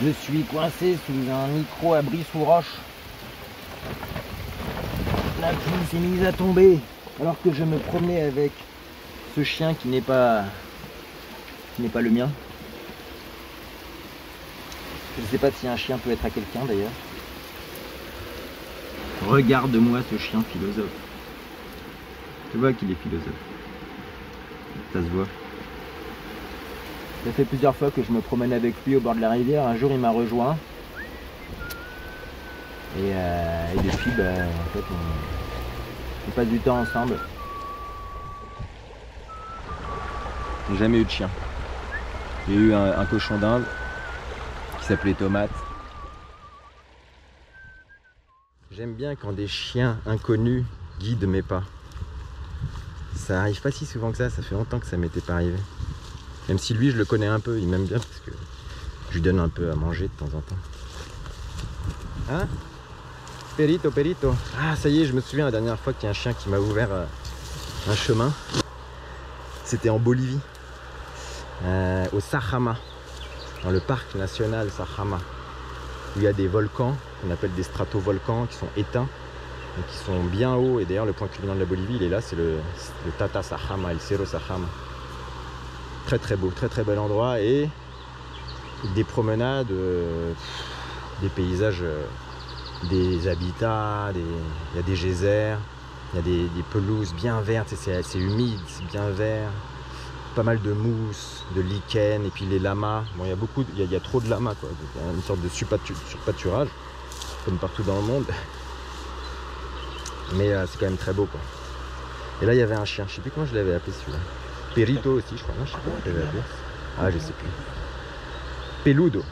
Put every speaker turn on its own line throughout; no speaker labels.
Je suis coincé sous un micro-abri sous roche. La pluie s'est mise à tomber alors que je me promenais avec ce chien qui n'est pas le mien. Je ne sais pas si un chien peut être à quelqu'un d'ailleurs. Regarde-moi ce chien philosophe. Tu vois qu'il est philosophe. Ça se voit. Ça fait plusieurs fois que je me promène avec lui au bord de la rivière. Un jour il m'a rejoint. Et depuis, en fait, on passe du temps ensemble. J'ai jamais eu de chien. J'ai eu un cochon d'Inde qui s'appelait Tomate. J'aime bien quand des chiens inconnus guident mes pas. Ça arrive pas si souvent que ça fait longtemps que ça m'était pas arrivé. Même si lui je le connais un peu, il m'aime bien parce que je lui donne un peu à manger de temps en temps. Hein? Perito, perito. Ah ça y est, je me souviens la dernière fois qu'il y a un chien qui m'a ouvert un chemin. C'était en Bolivie, au Sajama, dans le parc national Sajama, où il y a des volcans, qu'on appelle des stratovolcans, qui sont éteints, donc qui sont bien hauts. Et d'ailleurs le point culminant de la Bolivie, il est là, c'est le Tata Sajama, el Cerro Sajama. Très très beau, très très bel endroit, et des promenades, des paysages, des habitats, il y a des geysers, il y a des pelouses bien vertes, c'est humide, c'est bien vert, pas mal de mousse, de lichen, et puis les lamas. Bon, il y a trop de lamas, quoi. Il y a une sorte de surpâturage, comme partout dans le monde. Mais c'est quand même très beau, quoi. Et là il y avait un chien, je sais plus comment je l'avais appelé celui-là. Perito aussi, je crois. Non, je sais pas comment je l'avais appelé. Ah, je sais plus. Peludo.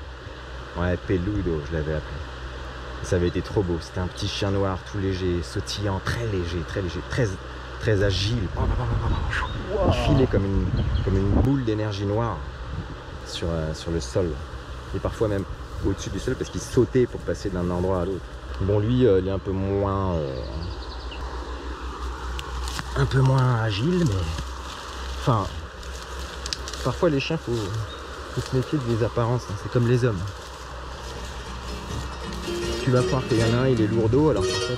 Ouais, Peludo, je l'avais appelé. Ça avait été trop beau. C'était un petit chien noir, tout léger, sautillant, très léger, très agile. Il filait comme une boule d'énergie noire sur le sol. Et parfois même au-dessus du sol parce qu'il sautait pour passer d'un endroit à l'autre. Bon, lui, il est un peu moins agile, mais enfin, parfois les chiens, faut se méfier des apparences, hein. C'est comme les hommes. Tu vas croire qu'il y en a un, il est lourdeau, alors qu'en fait...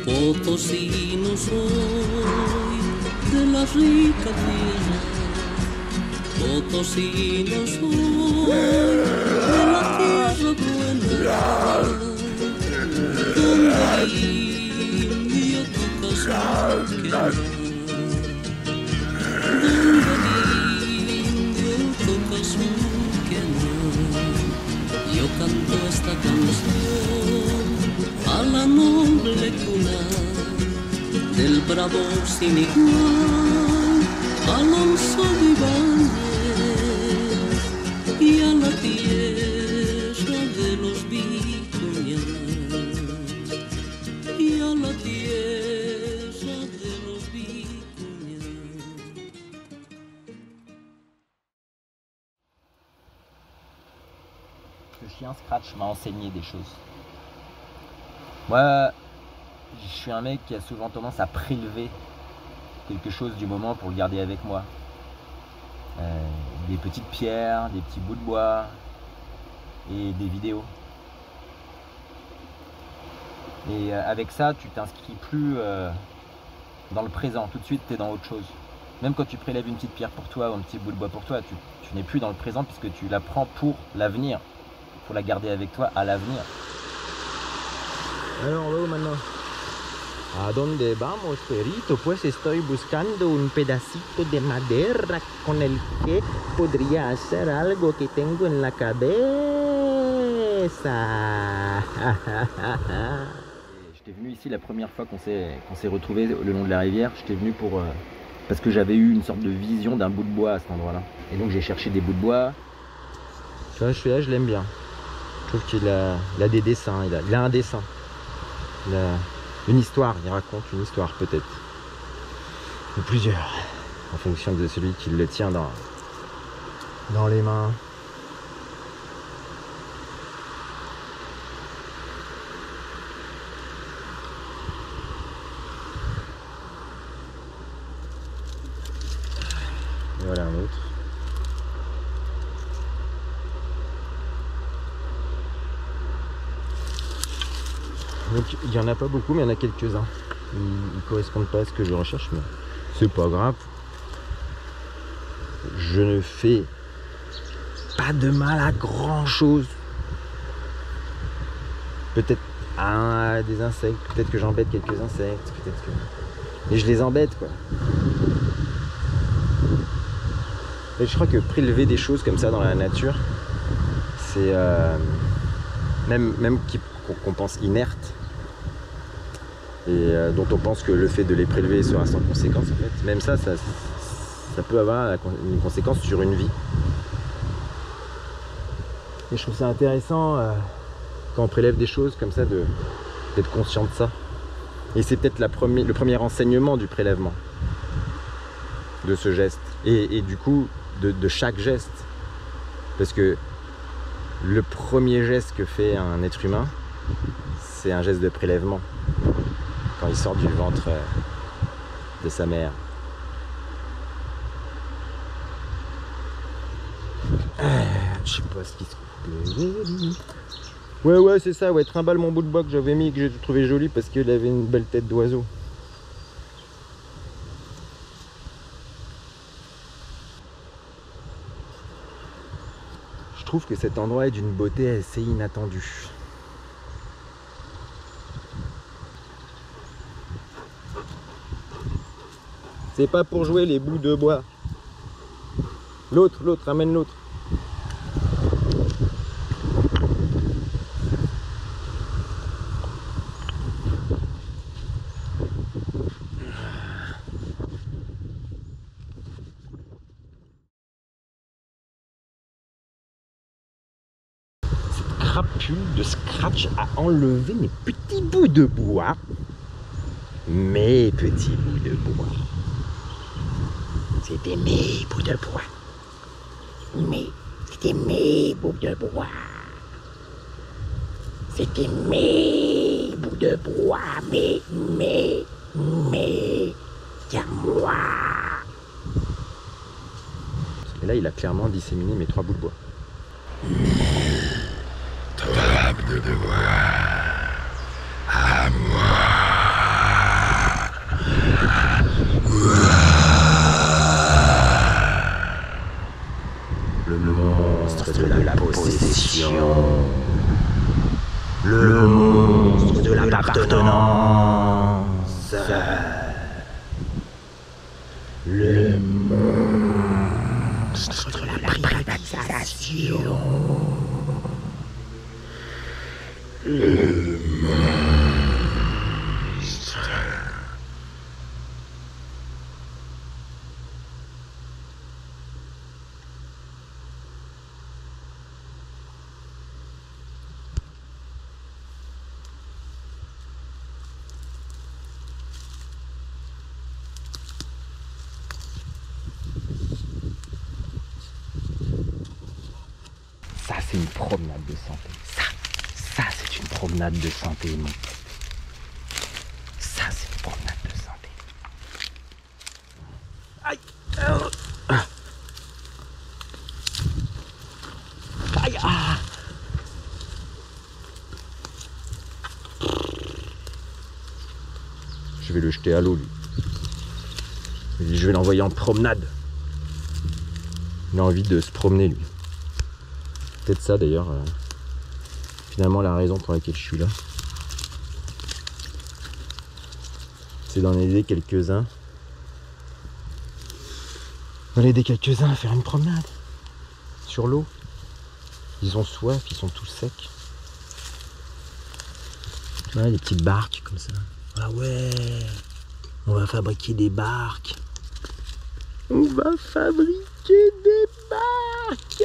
Potosino soy de la rica tierra, Potosino soy de la tierra buena, donde limpio tocas mi querer, donde limpio tocas mi querer. Yo canto esta canción a la noble cuna del bravo sin igual Alonso Ibáñez y a la tierra de los vicuñas y a la tierra de los vicuñas.
Le chien Scratch m'a enseigné des choses. Moi, je suis un mec qui a souvent tendance à prélever quelque chose du moment pour le garder avec moi. Des petites pierres, des petits bouts de bois et des vidéos. Et avec ça, tu t'inscris plus dans le présent. Tout de suite, tu es dans autre chose. Même quand tu prélèves une petite pierre pour toi ou un petit bout de bois pour toi, tu n'es plus dans le présent puisque tu la prends pour l'avenir. Pour la garder avec toi à l'avenir. Alors, on va où maintenant? ¿A dónde vamos, perito? Pues estoy buscando un pedacito de madera con el que podría hacer algo que tengo en la cabeza. J'étais venu ici la première fois qu'on s'est retrouvés le long de la rivière. J'étais venu parce que j'avais eu une sorte de vision d'un bout de bois à cet endroit-là. Et donc j'ai cherché des bouts de bois. Tu vois, celui-là, je l'aime bien. Je trouve qu'il a des dessins, il a un dessin. Il a une histoire, il raconte une histoire peut-être. Ou plusieurs, en fonction de celui qui le tient dans les mains. Et voilà un autre. Donc il n'y en a pas beaucoup, mais il y en a quelques-uns. Ils ne correspondent pas à ce que je recherche, mais c'est pas grave. Je ne fais pas de mal à grand chose. Peut-être à des insectes, peut-être que j'embête quelques insectes, peut-être que... Mais je les embête, quoi. Et je crois que prélever des choses comme ça dans la nature, c'est même qu'on pense inertes, et dont on pense que le fait de les prélever sera sans conséquence, en fait, même ça peut avoir une conséquence sur une vie. Et je trouve ça intéressant quand on prélève des choses comme ça, d'être conscient de ça. Et c'est peut-être le premier enseignement du prélèvement, de ce geste. Et du coup, de chaque geste. Parce que le premier geste que fait un être humain, c'est un geste de prélèvement. Quand il sort du ventre de sa mère. Je sais pas ce qui se passe. Ouais, c'est ça, ouais, trimballe mon bout de bois que j'avais mis, que j'ai trouvé joli parce qu'il avait une belle tête d'oiseau. Je trouve que cet endroit est d'une beauté assez inattendue. C'est pas pour jouer les bouts de bois. L'autre, ramène l'autre. Crapule de Scratch a enlevé mes petits bouts de bois. Mes petits bouts de bois. C'était mes bouts de bois. C'était mes bouts de bois. C'était mes bouts de bois. Mais, c'est à moi. Et là, il a clairement disséminé mes 3 bouts de bois.
3 bouts de bois. À moi.
Le monstre de la possession. Le monstre de l'appartenance. Le monstre de la privatisation.
Le monstre.
Ça, c'est une promenade de santé. Ça, c'est une promenade de santé, mon pote. Ça, c'est une promenade de santé. Aïe! Ah. Aïe! Ah. Je vais le jeter à l'eau, lui. Je vais l'envoyer en promenade. Il a envie de se promener, lui. Peut-être ça, d'ailleurs. Finalement, la raison pour laquelle je suis là, c'est d'en aider quelques-uns. D'en aider quelques-uns à faire une promenade sur l'eau. Ils ont soif, ils sont tous secs. Ouais, des petites barques comme ça. Ah ouais, on va fabriquer des barques. On va fabriquer des barques.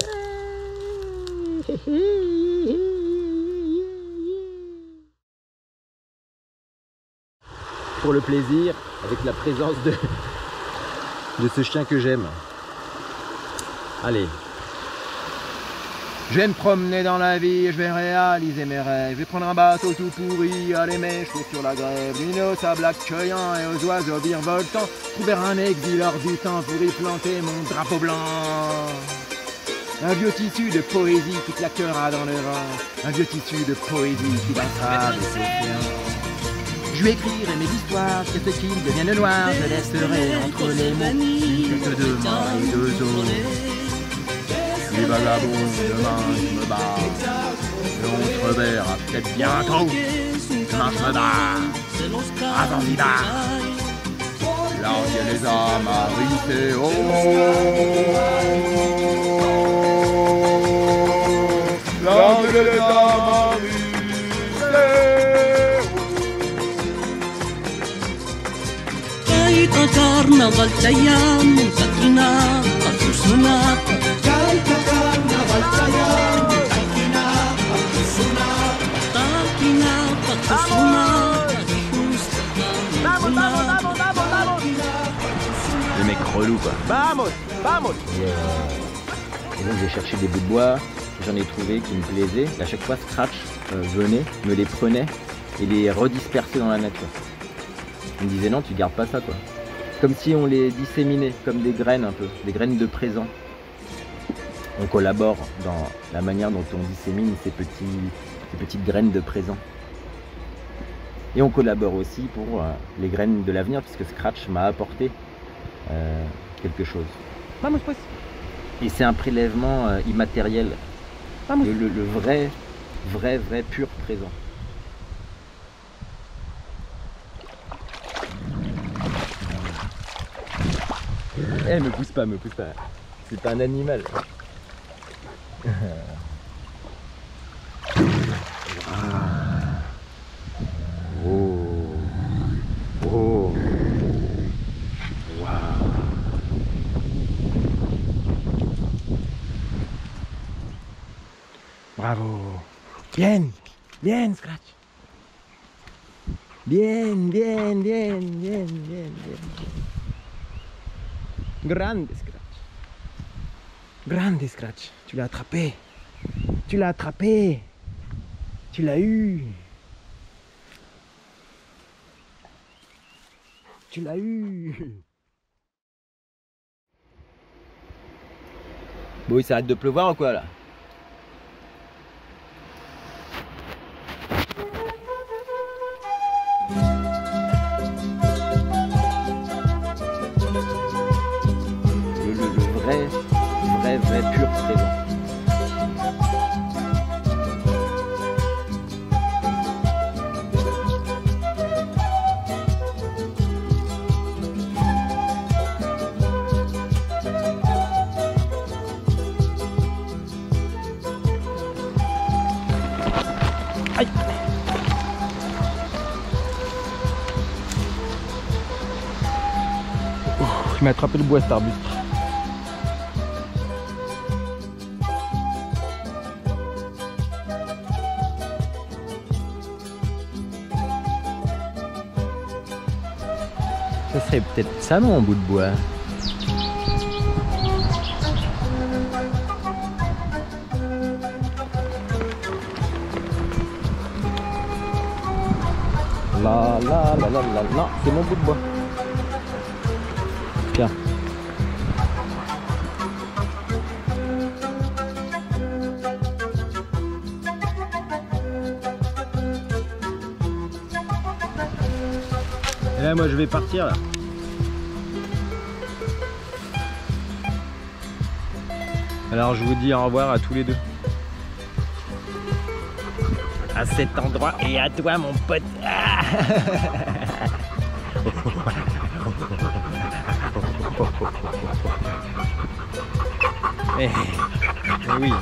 Pour le plaisir, avec la présence de ce chien que j'aime. Allez. Je vais me promener dans la vie, je vais réaliser mes rêves. Je vais prendre un bateau tout pourri, aller m'échouer sur la grève. D'une au sable accueillant et aux oiseaux virevoltants. Trouver un exil hors du temps pour y planter mon drapeau blanc. Un vieux tissu de poésie qui claquera dans le vent. Un vieux tissu de poésie qui dansera des océans. Je vais écrire mes histoires, que ce qu'il devienne noir, je laisserai entre les mots une tête de main et deux os. Je suis vagabond, demain je me bats, et on se reverra peut-être bientôt. Demain je me bats, à Zanzibar. Là où il y a les âmes arrêtées, oh. Là où il y a les âmes arrêtées.
كيف كرنفال تيام سكينة أفسنا كيف كرنفال تيام سكينة أفسنا سكينة أفسنا
Le mec relou quoi. Vamos, vamos. Et donc j'ai cherché des bouts de bois, j'en ai trouvé qui me plaisaient. À chaque fois Scratch venait, me les prenait et les redispersait dans la nature. Il me disait non, tu gardes pas ça quoi. Comme si on les disséminait, comme des graines un peu, des graines de présent. On collabore dans la manière dont on dissémine ces petites graines de présent. Et on collabore aussi pour les graines de l'avenir, puisque Scratch m'a apporté quelque chose. Vamos, pues. Et c'est un prélèvement immatériel, le vrai pur présent. Eh, me pousse pas, c'est pas un animal. Oh. Oh. Wow. Bravo. Bien, bien, Scratch. Bien. Grande Scratch. Grande Scratch. Tu l'as attrapé. Tu l'as attrapé. Tu l'as eu. Tu l'as eu. Bon, il s'arrête de pleuvoir ou quoi là? Le vrai pur présent. Aïe. Il m'a attrapé le bois cet arbuste. Ça serait peut-être ça mon bout de bois. La, non, c'est mon bout de bois. Tiens. Et là, moi, je vais partir là. Alors, je vous dis au revoir à tous les deux. À cet endroit et à toi mon pote. Eh oui.